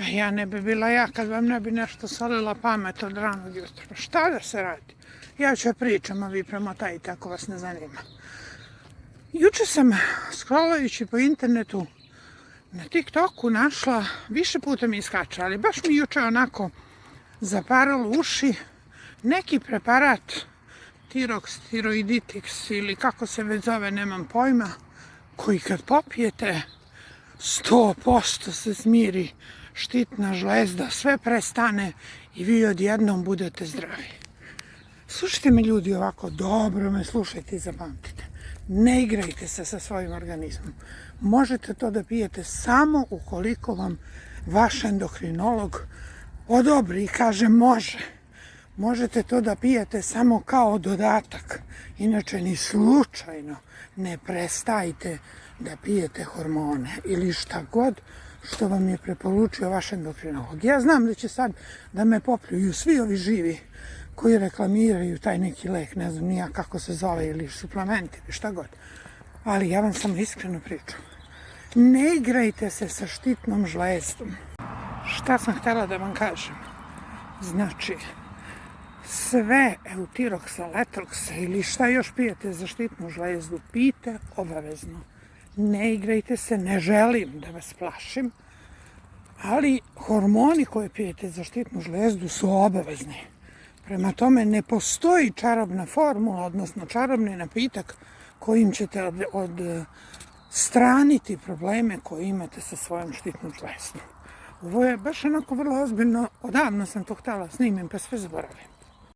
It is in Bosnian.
A ja ne bi bila ja kad vam ne bi nešto solila pamet od ranog jutra. Šta da se radi? Ja ću pričam, a vi premotajte ako vas ne zanima. Juče sam, scrollajući po internetu, na TikToku našla, više puta mi iskače, ali baš mi juče onako zaparalo uši, neki preparat, Tirox, tiroiditix ili kako se već zove, nemam pojma, koji kad popijete 100% se smiri štitna žlezda, sve prestane i vi odjednom budete zdravi. Slušajte me ljudi ovako, dobro me slušajte i zapamtite. Ne igrajte se sa svojim organizmom. Možete to da pijete samo ukoliko vam vaš endokrinolog odobri i kaže može. Možete to da pijete samo kao dodatak. Inače ni slučajno ne prestajte da pijete hormone ili šta god što vam je preporučio vaš endokrinolog. Ja znam da će sad da me popljuju svi ovi živi koji reklamiraju taj neki lek, ne znam nija kako se zove, ili suplement ili šta god. Ali ja vam samo iskreno pričam. Ne igrajte se sa štitnom žlezdom. Šta sam htjela da vam kažem? Znači, sve Eutiroxa, Letroxa ili šta još pijete za štitnu žlezdu, pijte obavezno. Ne igrajte se, ne želim da vas plašim, ali hormoni koje pijete za štitnu žlezdu su obavezni. Prema tome ne postoji čarobna formula, odnosno čarobni napitak kojim ćete odstraniti probleme koje imate sa svojom štitnom žlezdom. Ovo je baš onako vrlo ozbiljno, odavno sam to htjela snimim pa sve zaboravim.